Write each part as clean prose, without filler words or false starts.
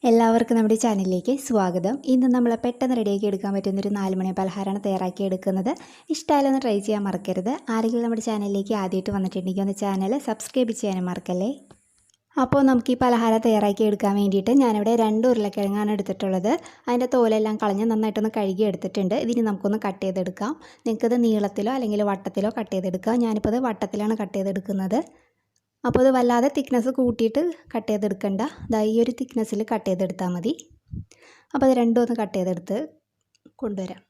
എല്ലാവർക്കും നമ്മുടെ ചാനലിലേക്ക് സ്വാഗതം. ഇന്ന് നമ്മൾ പെട്ടെന്ന് റെഡിയാക്കി എടുക്കാൻ പറ്റുന്നൊരു 4 മണി പലഹാരമാണ് തയ്യാറാക്കി എടുക്കുന്നത്. ഇഷ്ടമായാലൊന്ന് ട്രൈ ചെയ്യാൻ മറക്കരുത്. ആരെങ്കിലും നമ്മുടെ ചാനലിലേക്ക് ആദ്യമായിട്ട് വന്നിട്ടുണ്ടെങ്കിൽ ഒന്ന് ചാനൽ സബ്സ്ക്രൈബ് ചെയ്യാനും മറക്കല്ലേ. അപ്പോൾ നമുക്ക് ഈ പലഹാരം തയ്യാറാക്കി എടുക്കാൻ വേണ്ടിയിട്ട് ഞാനിവിടെ 2 ഉരുളക്കിഴങ്ങാണ് എടുത്തിട്ടുള്ളത്. അതിൻ്റെ തോലെല്ലാം കളഞ്ഞ് നന്നായിട്ടൊന്ന് കഴുകി എടുത്തിട്ടുണ്ട്. ഇതിന് നമുക്കൊന്ന് കട്ട് ചെയ്തെടുക്കാം. നിങ്ങൾക്കത് നീളത്തിലോ അല്ലെങ്കിൽ വട്ടത്തിലോ കട്ട് ചെയ്തെടുക്കാം. ഞാനിപ്പോൾ അത് വട്ടത്തിലാണ് കട്ട് ചെയ്തെടുക്കുന്നത്. അപ്പോൾ അത് വല്ലാതെ തിക്നെസ് കൂട്ടിയിട്ട് കട്ട് ചെയ്തെടുക്കണ്ട. ഈ ഒരു തിക്നെസ്സിൽ കട്ട് ചെയ്തെടുത്താൽ മതി. അപ്പോൾ അത് രണ്ടും ഒന്ന് കട്ട് ചെയ്തെടുത്ത് കൊണ്ടുവരാം.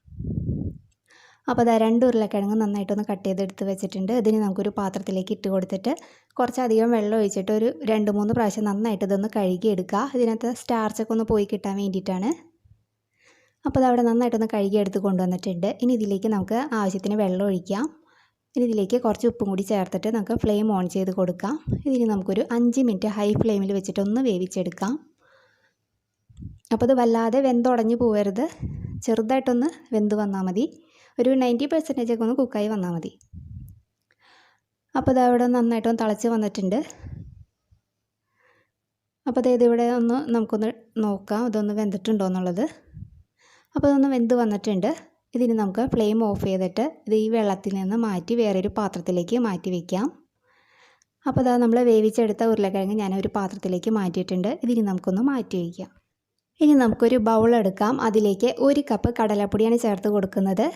അപ്പോൾ 2 ഉരുളക്കിഴങ്ങ് നന്നായിട്ടൊന്ന് കട്ട് ചെയ്തെടുത്ത് വെച്ചിട്ടുണ്ട്. ഇതിന് നമുക്കൊരു പാത്രത്തിലേക്ക് ഇട്ട് കൊടുത്തിട്ട് കുറച്ചധികം വെള്ളം ഒഴിച്ചിട്ട് ഒരു 2-3 പ്രാവശ്യം നന്നായിട്ട് ഇതൊന്ന് കഴുകിയെടുക്കുക. ഇതിനകത്ത് സ്റ്റാർച്ചൊക്കെ ഒന്ന് പോയി കിട്ടാൻ വേണ്ടിയിട്ടാണ്. അപ്പോൾ അതവിടെ നന്നായിട്ടൊന്ന് കഴുകിയെടുത്ത് കൊണ്ടുവന്നിട്ടുണ്ട്. ഇനി ഇതിലേക്ക് നമുക്ക് ആവശ്യത്തിന് വെള്ളം ഒഴിക്കാം. ഇനി ഇതിലേക്ക് കുറച്ച് ഉപ്പും കൂടി ചേർത്തിട്ട് നമുക്ക് ഫ്ലെയിം ഓൺ ചെയ്ത് കൊടുക്കാം. ഇതിന് നമുക്കൊരു 5 മിനിറ്റ് ഹൈ ഫ്ലെയിമിൽ വെച്ചിട്ടൊന്ന് വേവിച്ചെടുക്കാം. അപ്പോൾ ഇത് വല്ലാതെ വെന്തുടഞ്ഞ് പോകരുത്, ചെറുതായിട്ടൊന്ന് വെന്ത് വന്നാൽ മതി. ഒരു 90% ഒക്കെ ഒന്ന് കുക്കായി വന്നാൽ മതി. അപ്പോൾ ഇതവിടെ നന്നായിട്ടൊന്ന് തിളച്ച് വന്നിട്ടുണ്ട്. അപ്പോൾ ഇതിവിടെ ഒന്ന് നമുക്കൊന്ന് നോക്കാം ഇതൊന്ന് വെന്തിട്ടുണ്ടോ എന്നുള്ളത്. അപ്പോൾ ഇതൊന്ന് വെന്ത് വന്നിട്ടുണ്ട്. ഇതിന് നമുക്ക് ഫ്ലെയിം ഓഫ് ചെയ്തിട്ട് ഇത് ഈ വെള്ളത്തിൽ നിന്ന് മാറ്റി വേറൊരു പാത്രത്തിലേക്ക് മാറ്റി വയ്ക്കാം. അപ്പോൾ നമ്മൾ വേവിച്ചെടുത്ത ഉരുളക്കിഴങ്ങ് ഞാനൊരു പാത്രത്തിലേക്ക് മാറ്റിയിട്ടുണ്ട്. ഇതിന് നമുക്കൊന്ന് മാറ്റി വയ്ക്കാം. ഇനി നമുക്കൊരു ബൗൾ എടുക്കാം. അതിലേക്ക് 1 കപ്പ് കടലപ്പൊടിയാണ് ചേർത്ത് കൊടുക്കുന്നത്.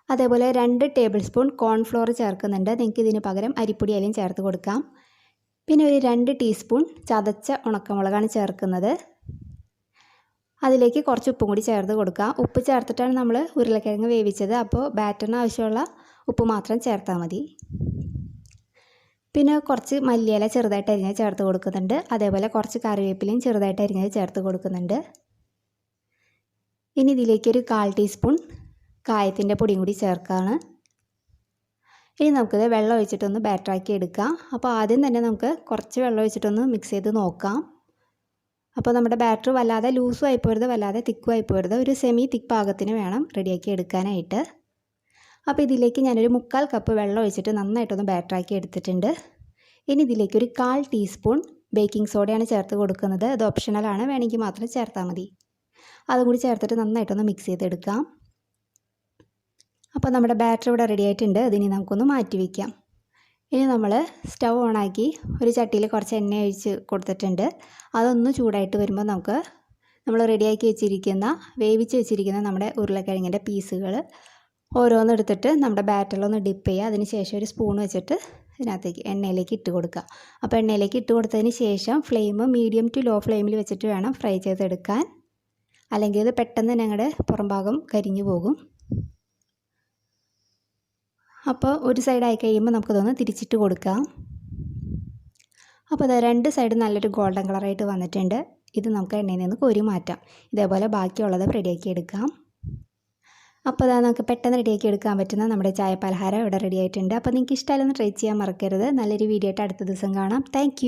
അതേപോലെ 2 ടേബിൾ സ്പൂൺ കോൺഫ്ലോർ ചേർക്കുന്നുണ്ട്. നിങ്ങൾക്ക് ഇതിന് പകരം അരിപ്പൊടിയായാലും ചേർത്ത് കൊടുക്കാം. പിന്നെ ഒരു 2 ടീസ്പൂൺ ചതച്ച ഉണക്കമുളകാണ് ചേർക്കുന്നത്. അതിലേക്ക് കുറച്ച് ഉപ്പും കൂടി ചേർത്ത് കൊടുക്കുക. ഉപ്പ് ചേർത്തിട്ടാണ് നമ്മൾ ഉരുളക്കിഴങ്ങ് വേവിച്ചത്. അപ്പോൾ ബാറ്ററിന് ആവശ്യമുള്ള ഉപ്പ് മാത്രം ചേർത്താൽ മതി. പിന്നെ കുറച്ച് മല്ലിയില ചെറുതായിട്ട് അരിഞ്ഞത് ചേർത്ത് കൊടുക്കുന്നുണ്ട്. അതേപോലെ കുറച്ച് കറിവേപ്പിലയും ചെറുതായിട്ട് അരിഞ്ഞത് ചേർത്ത് കൊടുക്കുന്നുണ്ട്. ഇനി ഇതിലേക്കൊരു 1/4 ടീസ്പൂൺ കായത്തിൻ്റെ പൊടിയും കൂടി ചേർക്കുകയാണ്. ഇനി നമുക്കിത് വെള്ളം ഒഴിച്ചിട്ടൊന്ന് ബാറ്ററാക്കി എടുക്കാം. അപ്പോൾ ആദ്യം തന്നെ നമുക്ക് കുറച്ച് വെള്ളം ഒഴിച്ചിട്ടൊന്ന് മിക്സ് ചെയ്ത് നോക്കാം. അപ്പോൾ നമ്മുടെ ബാറ്റർ വല്ലാതെ ലൂസും ആയി പോരുത്, വല്ലാതെ തിക്കും ആയി പോരുത്. ഒരു സെമി തിക്ക് പാകത്തിന് വേണം റെഡിയാക്കി എടുക്കാനായിട്ട്. അപ്പോൾ ഇതിലേക്ക് ഞാനൊരു 3/4 കപ്പ് വെള്ളം ഒഴിച്ചിട്ട് നന്നായിട്ടൊന്ന് ബാറ്ററാക്കി എടുത്തിട്ടുണ്ട്. ഇനി ഇതിലേക്ക് ഒരു 1/4 ടീസ്പൂൺ ബേക്കിംഗ് സോഡയാണ് ചേർത്ത് കൊടുക്കുന്നത്. അത് ഓപ്ഷണലാണ്, വേണമെങ്കിൽ മാത്രം ചേർത്താൽ മതി. അതും കൂടി ചേർത്തിട്ട് നന്നായിട്ടൊന്ന് മിക്സ് ചെയ്തെടുക്കാം. അപ്പോൾ നമ്മുടെ ബാറ്റർ ഇവിടെ റെഡി ആയിട്ടുണ്ട്. അതിനി നമുക്കൊന്ന് മാറ്റി വയ്ക്കാം. ഇനി നമ്മൾ സ്റ്റൗ ഓണാക്കി ഒരു ചട്ടിയിൽ കുറച്ച് എണ്ണ ഒഴിച്ച് കൊടുത്തിട്ടുണ്ട്. അതൊന്ന് ചൂടായിട്ട് വരുമ്പോൾ നമുക്ക് നമ്മൾ റെഡിയാക്കി വെച്ചിരിക്കുന്ന വേവിച്ച് വെച്ചിരിക്കുന്ന നമ്മുടെ ഉരുളക്കിഴങ്ങിൻ്റെ പീസുകൾ ഓരോന്നെടുത്തിട്ട് നമ്മുടെ ബാറ്ററിലൊന്ന് ഡിപ്പ് ചെയ്യുക. അതിന് ശേഷം ഒരു സ്പൂൺ വെച്ചിട്ട് ഇതിനകത്തേക്ക് എണ്ണയിലേക്ക് ഇട്ട് കൊടുക്കുക. അപ്പോൾ എണ്ണയിലേക്ക് ഇട്ട് കൊടുത്തതിന് ശേഷം ഫ്ലെയിം മീഡിയം ടു ലോ ഫ്ലെയിമിൽ വെച്ചിട്ട് വേണം ഫ്രൈ ചെയ്തെടുക്കാൻ. അല്ലെങ്കിൽ ഇത് പെട്ടെന്ന് ഞങ്ങളുടെ പുറം ഭാഗം കരിഞ്ഞു പോകും. അപ്പോൾ ഒരു സൈഡായി കഴിയുമ്പോൾ നമുക്കിതൊന്ന് തിരിച്ചിട്ട് കൊടുക്കാം. അപ്പോൾ 2 സൈഡ് നല്ലൊരു ഗോൾഡൻ കളറായിട്ട് വന്നിട്ടുണ്ട്. ഇത് നമുക്ക് എണ്ണയിൽ നിന്ന് കോരി മാറ്റാം. ഇതേപോലെ ബാക്കിയുള്ളത് റെഡിയാക്കി എടുക്കാം. അപ്പോൾ നമുക്ക് പെട്ടെന്ന് റെഡിയാക്കി എടുക്കാൻ പറ്റുന്ന നമ്മുടെ ചായ പലഹാരം ഇവിടെ റെഡി ആയിട്ടുണ്ട്. അപ്പോൾ നിങ്ങൾക്ക് ഇഷ്ടമായാലൊന്ന് ട്രൈ ചെയ്യാൻ മറക്കരുത്. നല്ലൊരു വീഡിയോ ആയിട്ട് അടുത്ത ദിവസം കാണാം. താങ്ക്